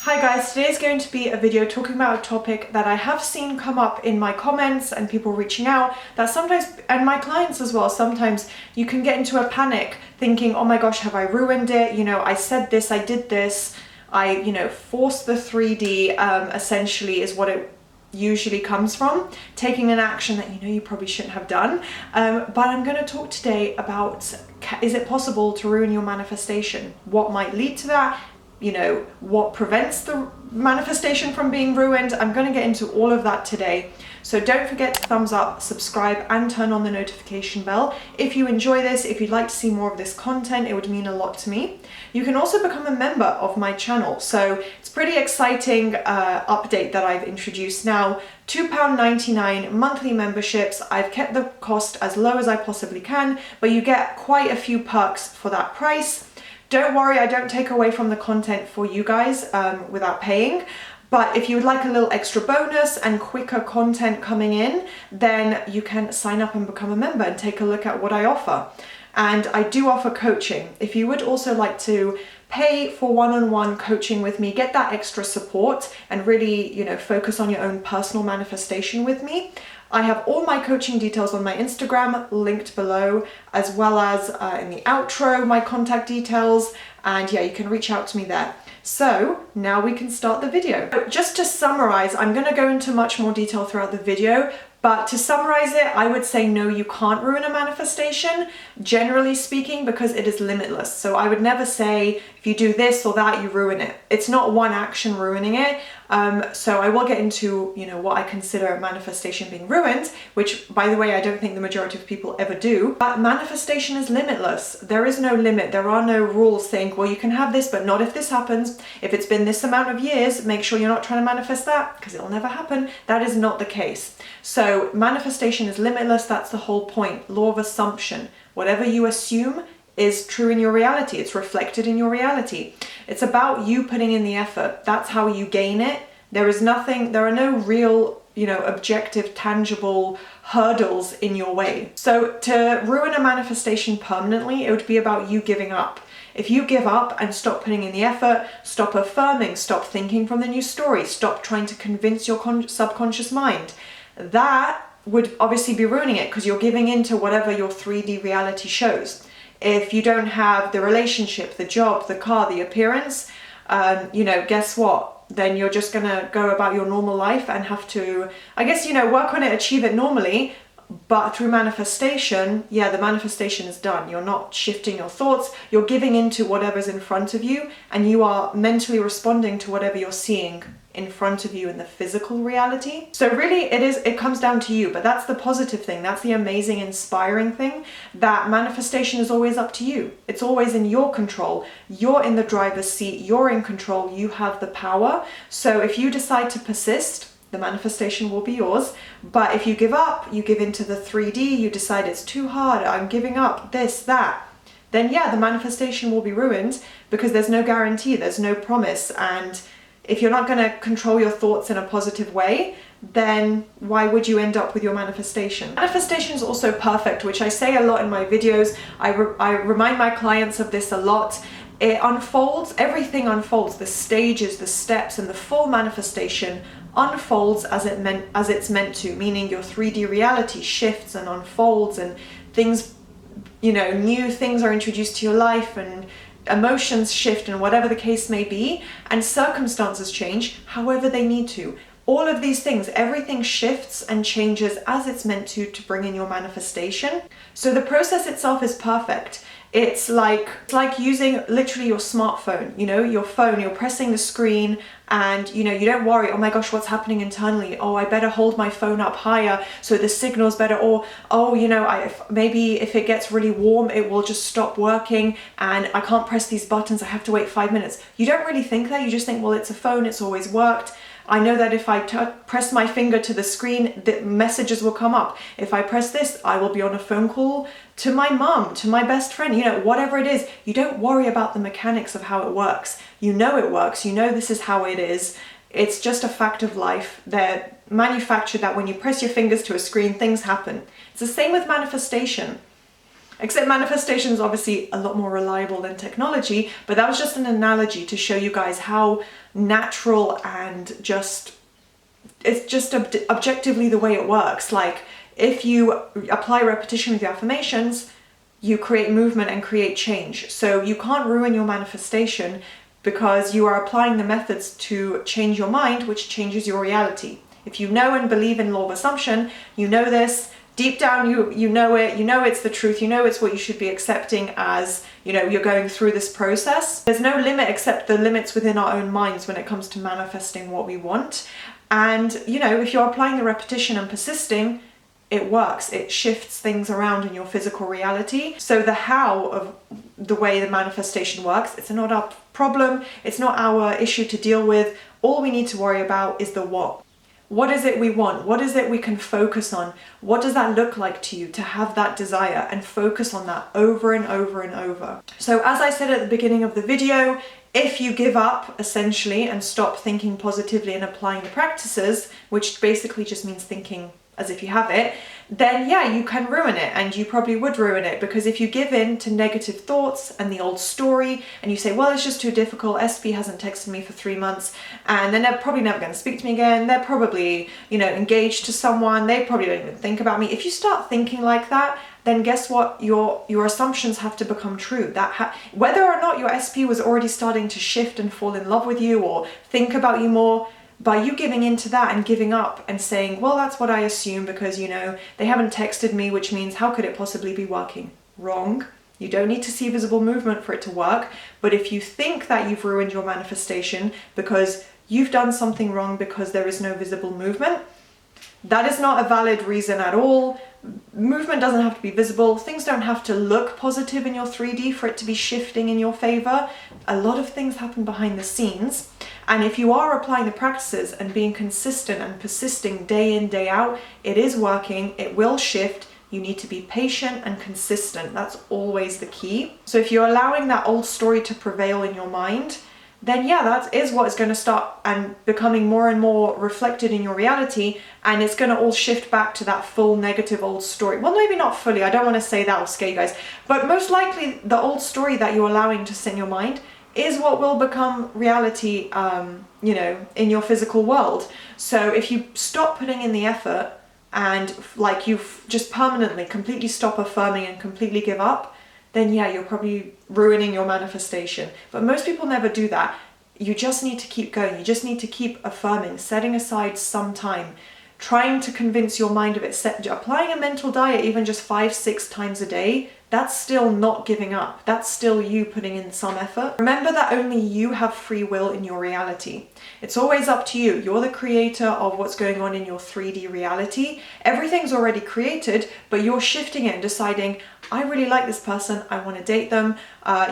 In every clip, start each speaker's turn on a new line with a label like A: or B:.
A: Hi guys, today's going to be a video talking about a topic that I have seen come up in my comments and people reaching out, that sometimes, and my clients as well, sometimes you can get into a panic thinking, oh my gosh, have I ruined it? You know, I said this, I did this, I forced the 3D, essentially is what it usually comes from, taking an action that you probably shouldn't have done. But I'm going to talk today about, is it possible to ruin your manifestation? What might lead to that? What prevents the manifestation from being ruined? I'm going to get into all of that today. So don't forget to thumbs up, subscribe, and turn on the notification bell. If you enjoy this, if you'd like to see more of this content, it would mean a lot to me. You can also become a member of my channel. So it's a pretty exciting update that I've introduced now. £2.99 monthly memberships. I've kept the cost as low as I possibly can, but you get quite a few perks for that price. Don't worry, I don't take away from the content for you guys without paying. But if you would like a little extra bonus and quicker content coming in, then you can sign up and become a member and take a look at what I offer. And I do offer coaching. If you would also like to pay for one-on-one coaching with me, get that extra support and really, focus on your own personal manifestation with me, I have all my coaching details on my Instagram linked below, as well as in the outro, my contact details. And yeah, you can reach out to me there. So now we can start the video. Just to summarize, I'm going to go into much more detail throughout the video, but to summarize it, I would say no, you can't ruin a manifestation, generally speaking, because it is limitless. So I would never say if you do this or that, you ruin it. It's not one action ruining it. So I will get into, what I consider manifestation being ruined, which, by the way, I don't think the majority of people ever do. But manifestation is limitless. There is no limit. There are no rules saying, well, you can have this, but not if this happens. If it's been this amount of years, make sure you're not trying to manifest that, because it'll never happen. That is not the case. So manifestation is limitless. That's the whole point. Law of assumption. Whatever you assume is true in your reality. It's reflected in your reality. It's about you putting in the effort. That's how you gain it. There are no real, objective, tangible hurdles in your way. So to ruin a manifestation permanently, it would be about you giving up. If you give up and stop putting in the effort, stop affirming, stop thinking from the new story, stop trying to convince your subconscious mind, that would obviously be ruining it, because you're giving into whatever your 3D reality shows. If you don't have the relationship, the job, the car, the appearance, guess what? Then you're just gonna go about your normal life and have to, work on it, achieve it normally. But through manifestation, the manifestation is done. You're not shifting your thoughts, you're giving into whatever's in front of you, and you are mentally responding to whatever you're seeing in front of you in the physical reality. So really it comes down to you, but that's the positive thing. That's the amazing, inspiring thing, that manifestation is always up to you. It's always in your control. You're in the driver's seat, you're in control, you have the power. So if you decide to persist, the manifestation will be yours. But if you give up, you give into the 3D, you decide it's too hard, I'm giving up, this, that, then the manifestation will be ruined, because there's no guarantee, there's no promise. And if you're not going to control your thoughts in a positive way, then why would you end up with your manifestation? Manifestation is also perfect, which I say a lot in my videos. I remind my clients of this a lot. It unfolds, everything unfolds, the stages, the steps, and the full manifestation unfolds as it's meant to, meaning your 3D reality shifts and unfolds, and things, new things are introduced to your life, and emotions shift, and whatever the case may be, and circumstances change however they need to. All of these things, everything shifts and changes as it's meant to bring in your manifestation. So the process itself is perfect. It's like using literally your smartphone, your phone, you're pressing the screen, and you don't worry, oh my gosh, what's happening internally? Oh, I better hold my phone up higher so the signal's better. Or, oh, maybe if it gets really warm, it will just stop working and I can't press these buttons, I have to wait 5 minutes. You don't really think that, you just think, well, it's a phone, it's always worked. I know that if I press my finger to the screen, the messages will come up. If I press this, I will be on a phone call to my mum, to my best friend, whatever it is. You don't worry about the mechanics of how it works. You know it works. This is how it is. It's just a fact of life. They're manufactured that when you press your fingers to a screen, things happen. It's the same with manifestation. Except manifestation is obviously a lot more reliable than technology, but that was just an analogy to show you guys how natural and it's just objectively the way it works. Like, if you apply repetition with your affirmations, you create movement and create change. So you can't ruin your manifestation because you are applying the methods to change your mind, which changes your reality. If you know and believe in law of assumption, you know this. Deep down, you know it, you know it's the truth, you know it's what you should be accepting as, you know, you're going through this process. There's no limit except the limits within our own minds when it comes to manifesting what we want. And, you know, if you're applying the repetition and persisting, it works. It shifts things around in your physical reality. So the how of the way the manifestation works, it's not our problem, it's not our issue to deal with. All we need to worry about is the what. What is it we want? What is it we can focus on? What does that look like to you to have that desire, and focus on that over and over and over? So as I said at the beginning of the video, if you give up essentially and stop thinking positively and applying the practices, which basically just means thinking as if you have it, then yeah, you can ruin it, and you probably would ruin it, because if you give in to negative thoughts and the old story and you say, well, it's just too difficult, SP hasn't texted me for 3 months and they're probably never going to speak to me again, they're probably, you know, engaged to someone, they probably don't even think about me. If you start thinking like that, then guess what? Your assumptions have to become true. Whether or not your SP was already starting to shift and fall in love with you or think about you more, by you giving into that and giving up and saying, well, that's what I assume because, you know, they haven't texted me, which means how could it possibly be working? Wrong. You don't need to see visible movement for it to work. But if you think that you've ruined your manifestation because you've done something wrong because there is no visible movement, that is not a valid reason at all. Movement doesn't have to be visible. Things don't have to look positive in your 3D for it to be shifting in your favor. A lot of things happen behind the scenes. And if you are applying the practices and being consistent and persisting day in, day out, it is working, it will shift. You need to be patient and consistent. That's always the key. So if you're allowing that old story to prevail in your mind, then yeah, that is what is going to start and becoming more and more reflected in your reality, and it's going to all shift back to that full negative old story. Well, maybe not fully, I don't want to say that will scare you guys, but most likely the old story that you're allowing to sit in your mind is what will become reality, you know, in your physical world. So if you stop putting in the effort and like you just permanently, completely stop affirming and completely give up, then yeah, you're probably ruining your manifestation. But most people never do that. You just need to keep going. You just need to keep affirming, setting aside some time, trying to convince your mind of it, applying a mental diet even just 5-6 times a day. That's still not giving up. That's still you putting in some effort. Remember that only you have free will in your reality. It's always up to you. You're the creator of what's going on in your 3D reality. Everything's already created, but you're shifting it and deciding, I really like this person, I want to date them,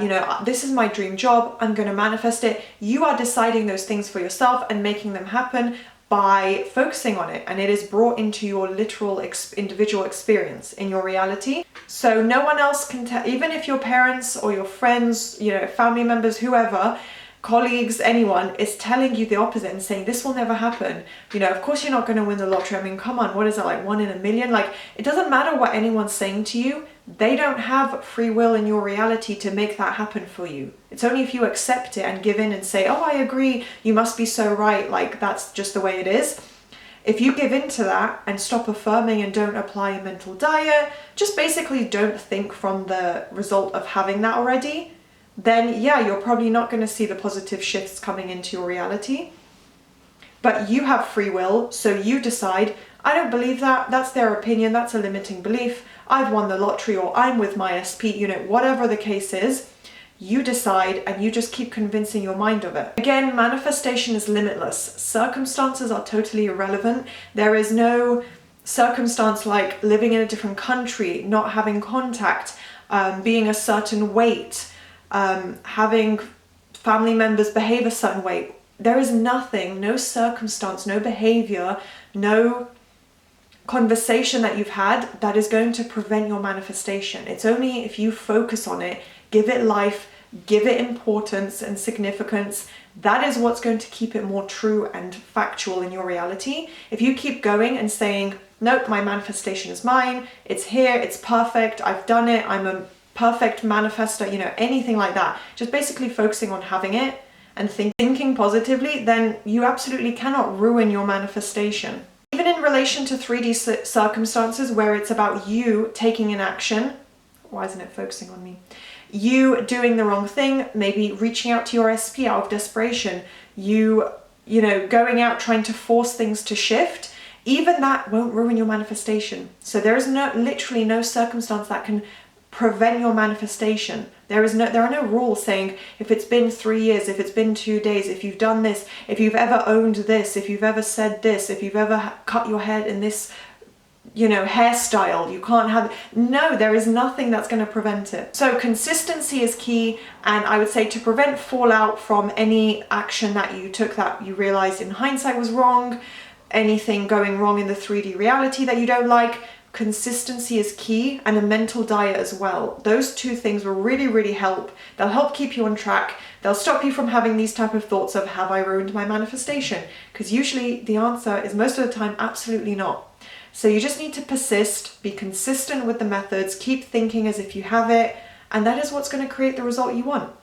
A: you know, this is my dream job, I'm going to manifest it. You are deciding those things for yourself and making them happen by focusing on it, and it is brought into your literal individual experience in your reality. So no one else can tell, even if your parents or your friends, you know, family members, whoever, colleagues, anyone is telling you the opposite and saying this will never happen. You know, of course you're not going to win the lottery. I mean, come on, what is it, like 1 in a million? Like, it doesn't matter what anyone's saying to you. They don't have free will in your reality to make that happen for you. It's only if you accept it and give in and say, oh, I agree, you must be so right, like that's just the way it is. If you give in to that and stop affirming and don't apply a mental diet, just basically don't think from the result of having that already, then yeah, you're probably not going to see the positive shifts coming into your reality. But you have free will, so you decide, I don't believe that, that's their opinion, that's a limiting belief, I've won the lottery, or I'm with my SP, you know, whatever the case is, you decide and you just keep convincing your mind of it. Again, manifestation is limitless. Circumstances are totally irrelevant. There is no circumstance like living in a different country, not having contact, being a certain weight, having family members behave a certain way. There is nothing, no circumstance, no behavior, no conversation that you've had that is going to prevent your manifestation. It's only if you focus on it, give it life, give it importance and significance. That is what's going to keep it more true and factual in your reality. If you keep going and saying, nope, my manifestation is mine, it's here, it's perfect, I've done it, I'm a perfect manifester, you know, anything like that, just basically focusing on having it and thinking positively, then you absolutely cannot ruin your manifestation. Even in relation to 3D circumstances where it's about you taking an action, why isn't it focusing on me? You doing the wrong thing, maybe reaching out to your SP out of desperation, you know, going out trying to force things to shift, even that won't ruin your manifestation. So there is literally no circumstance that can prevent your manifestation. There are no rules saying if it's been 3 years, if it's been 2 days, if you've done this, if you've ever owned this, if you've ever said this, if you've ever cut your hair in this, you know, hairstyle, you can't have it. No, there is nothing that's going to prevent it. So consistency is key, and I would say to prevent fallout from any action that you took that you realized in hindsight was wrong, anything going wrong in the 3D reality that you don't like, consistency is key, and a mental diet as well. Those two things will really, really help. They'll help keep you on track. They'll stop you from having these type of thoughts of, have I ruined my manifestation? Because usually the answer is most of the time, absolutely not. So you just need to persist, be consistent with the methods, keep thinking as if you have it, and that is what's going to create the result you want.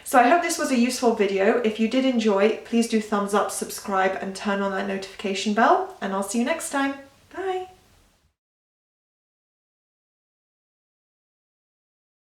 A: So I hope this was a useful video. If you did enjoy, please do thumbs up, subscribe, and turn on that notification bell, and I'll see you next time.